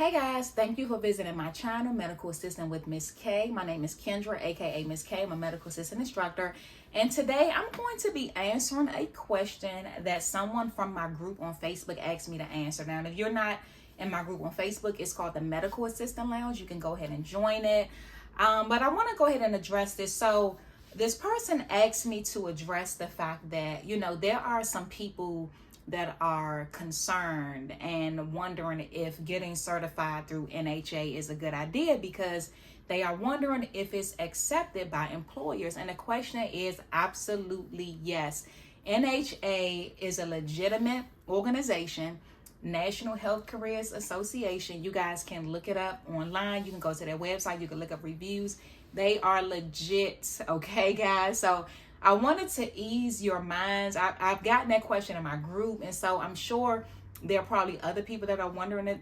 Hey guys, thank you for visiting my channel, Medical Assistant with Miss K. My name is Kendra, aka Miss K. I'm a medical assistant instructor, and today I'm going to be answering a question that someone from my group on Facebook asked me to answer. Now, if you're not in my group on Facebook, it's called the Medical Assistant Lounge. You can go ahead and join it. But I want to go ahead and address this. So this person asked me to address the fact that, there are some people that are concerned and wondering if getting certified through NHA is a good idea because they are wondering if it's accepted by employers. And the question is absolutely yes. NHA is a legitimate organization, National Health Careers Association. You guys can look it up online. You can go to their website. You can look up reviews. They are legit. Okay, guys. So I wanted to ease your minds. I've gotten that question in my group, and so I'm sure there are probably other people that are wondering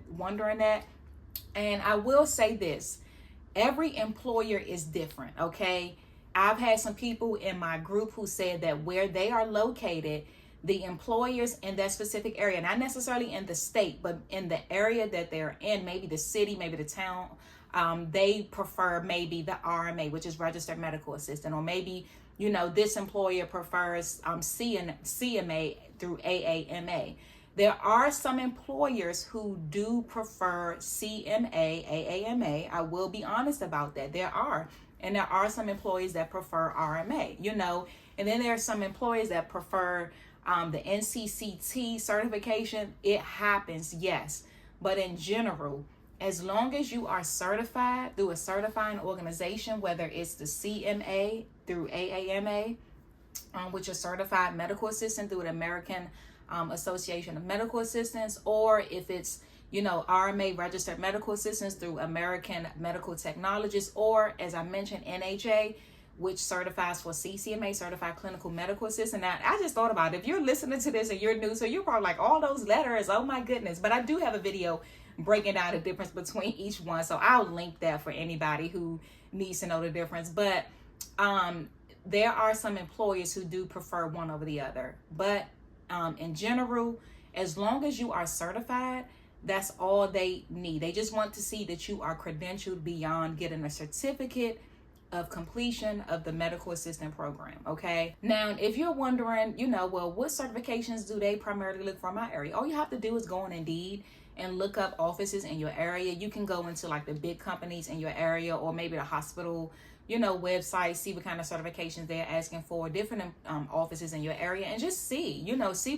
that. And I will say this: every employer is different. Okay, I've had some people in my group who said that where they are located, the employers in that specific area, not necessarily in the state, but in the area that they're in, maybe the city, maybe the town, they prefer maybe the RMA, which is Registered Medical Assistant, or maybe this employer prefers CMA through AAMA. There are some employers who do prefer CMA, AAMA. I will be honest about that. There are. And there are some employees that prefer RMA, and then there are some employees that prefer the NCCT certification. It happens, yes. But in general, as long as you are certified through a certifying organization, whether it's the CMA through AAMA, which is Certified Medical Assistant through the American Association of Medical Assistants, or if it's, RMA Registered Medical Assistants through American Medical Technologists, or as I mentioned, NHA, which certifies for CCMA, Certified Clinical Medical Assistant. Now, I just thought about it. If you're listening to this and you're new, so you're probably like, all those letters, oh my goodness. But I do have a video breaking down the difference between each one. So I'll link that for anybody who needs to know the difference. But there are some employers who do prefer one over the other. But in general, as long as you are certified, that's all they need. They just want to see that you are credentialed beyond getting a certificate of completion of the medical assistant program. Okay. Now, if you're wondering, well, what certifications do they primarily look for in my area? All you have to do is go on Indeed and look up offices in your area. You can go into like the big companies in your area, or maybe the hospital, website, see what kind of certifications they're asking for, different offices in your area, and just see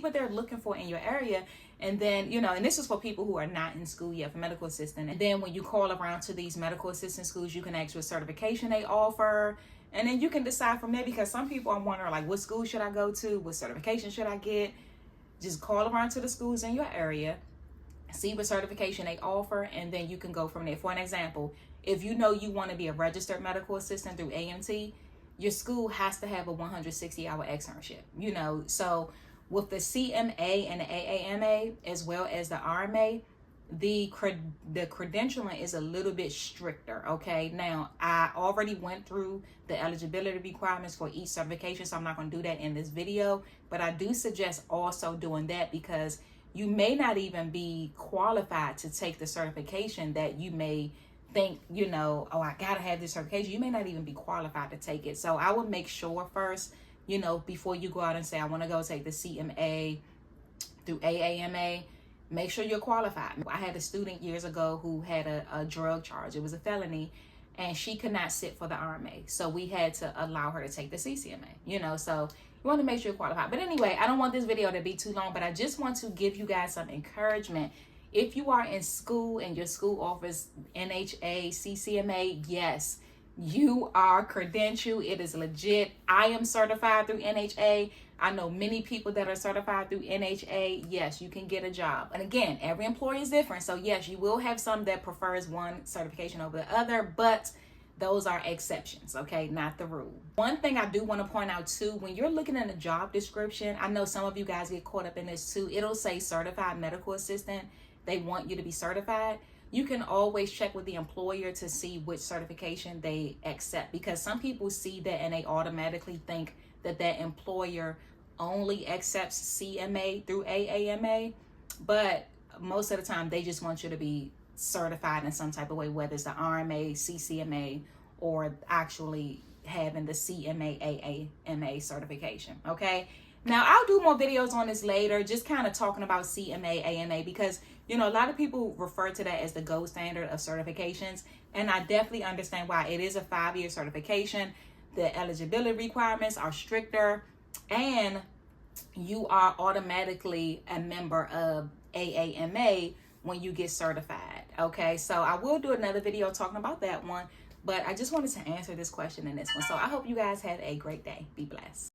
what they're looking for in your area. And then, and this is for people who are not in school yet for medical assistant. And then when you call around to these medical assistant schools, you can ask what certification they offer. And then you can decide from there, because some people are wondering, like, what school should I go to? What certification should I get? Just call around to the schools in your area, see what certification they offer, and then you can go from there. For an example, if you want to be a registered medical assistant through AMT, your school has to have a 160-hour externship, so with the CMA and the AAMA, as well as the RMA, the credentialing is a little bit stricter. Okay, now I already went through the eligibility requirements for each certification, so I'm not going to do that in this video, but I do suggest also doing that, because you may not even be qualified to take the certification that you may think, oh, I gotta have this certification. You may not even be qualified to take it. So I would make sure first, before you go out and say, I want to go take the CMA through AAMA, make sure you're qualified. I had a student years ago who had a drug charge. It was a felony, and she could not sit for the RMA. So we had to allow her to take the CCMA, so you want to make sure you're qualified. But anyway, I don't want this video to be too long, but I just want to give you guys some encouragement. If you are in school and your school offers NHA, CCMA, yes, you are credentialed. It is legit. I am certified through NHA. I know many people that are certified through NHA. Yes, you can get a job. And again, every employee is different. So yes, you will have some that prefers one certification over the other, but those are exceptions, okay? Not the rule. One thing I do want to point out too, when you're looking in the job description, I know some of you guys get caught up in this too. It'll say certified medical assistant. They want you to be certified. You can always check with the employer to see which certification they accept, because some people see that and they automatically think that that employer only accepts CMA through AAMA, but most of the time they just want you to be certified in some type of way, whether it's the RMA, CCMA, or actually having the CMA AAMA certification. Okay. Now I'll do more videos on this later, just kind of talking about CMA AMA, because a lot of people refer to that as the gold standard of certifications, and I definitely understand why. It is a 5-year certification. The eligibility requirements are stricter, and you are automatically a member of AAMA when you get certified. Okay, so I will do another video talking about that one, but I just wanted to answer this question in this one. So I hope you guys have a great day. Be blessed.